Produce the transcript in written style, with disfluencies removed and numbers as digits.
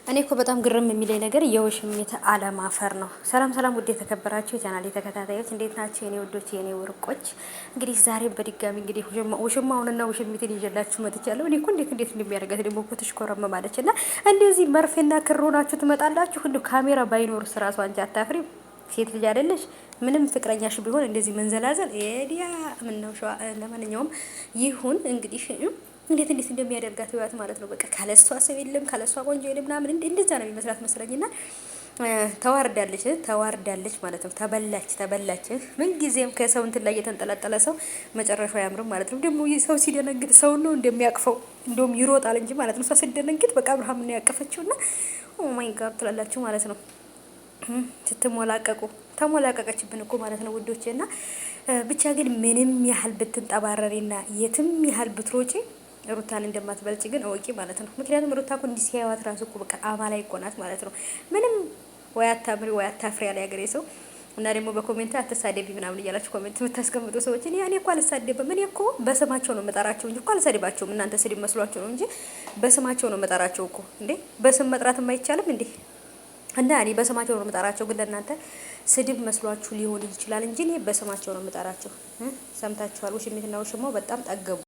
እኔ እኮ በጣም ግርም የሚለኝ ነገር የውሽሚት አለማፈር ነው። ሰላም ሰላም፣ ውድ የተከበራችሁ የቻናሌ ተከታታዮች እንዴት ናቸው? የኔ ውዶች፣ የኔ ወርቆች፣ እንግዲህ ዛሬ በድጋሚ እንግዲህ ውሽማውንና ውሽሚትን ይዤላችሁ መጥቻለሁ። እኔ እኮ እንዴት እንደሚያደርጋት ደግሞ እኮ ትሽኮረመማለች እና እንደዚህ መርፌና ክር ሆናችሁ ትመጣላችሁ። ሁሉ ካሜራ ባይኖር ስራሱ አንቺ አታፍሪም? ሴት ልጅ አይደለሽ? ምንም ፍቅረኛሽ ቢሆን እንደዚህ መንዘላዘል ኤዲያ ምን ነው ሸዋ። ለማንኛውም ይሁን እንግዲህ እንዴት እንደሚያደርጋት ህይወት ማለት ነው። በቃ ካለሷ ሰው የለም፣ ካለሷ ቆንጆ የለም ምናምን እንደዛ ነው የሚመስላት መስለኝና ተዋርዳለች ማለት ነው። ተበላች። ምን ጊዜም ከሰው እንትን ላይ የተንጠለጠለ ሰው መጨረሻው አያምርም ማለት ነው። ደግሞ ሰው ሲደነግጥ ሰው ነው እንደሚያቅፈው እንደውም ይሮጣል እንጂ ማለት ነው። ሰው ሲደነግጥ በቃ አብርሃም ነው ያቀፈችውና ኦ ማይ ጋድ ትላላችሁ ማለት ነው። ስትሞላቀቁ ተሞላቀቀችብን እኮ ማለት ነው ውዶቼ። እና ብቻ ግን ምንም ያህል ብትንጠባረሪና የትም ያህል ብትሮጪ ሩታን እንደማትበልጭ ግን እወቂ ማለት ነው። ምክንያቱም ሩታ እኮ እንዲህ ሲያዩት ራሱ እኮ በቃ አማላይ እኮ ናት ማለት ነው። ምንም ወይ አታምሪ ወይ አታፍሪ ያለ ያገሬ ሰው። እና ደግሞ በኮሜንት አትሳደቢ ምናምን እያላችሁ ኮሜንት የምታስቀምጡ ሰዎች እኔ እኮ አልሳደብም። እኔ እኮ በስማቸው ነው የምጠራቸው እንጂ እኮ አልሰድባቸውም። እናንተ ስድብ መስሏቸው ነው እንጂ በስማቸው ነው የምጠራቸው እኮ። እንዴ በስም መጥራትም አይቻልም እንዴ? እና እኔ በስማቸው ነው የምጠራቸው፣ ግን ለእናንተ ስድብ መስሏችሁ ሊሆን ይችላል እንጂ እኔ በስማቸው ነው የምጠራቸው። ሰምታችኋል። ውሽሚትና ውሽማው በጣም ጠገቡ።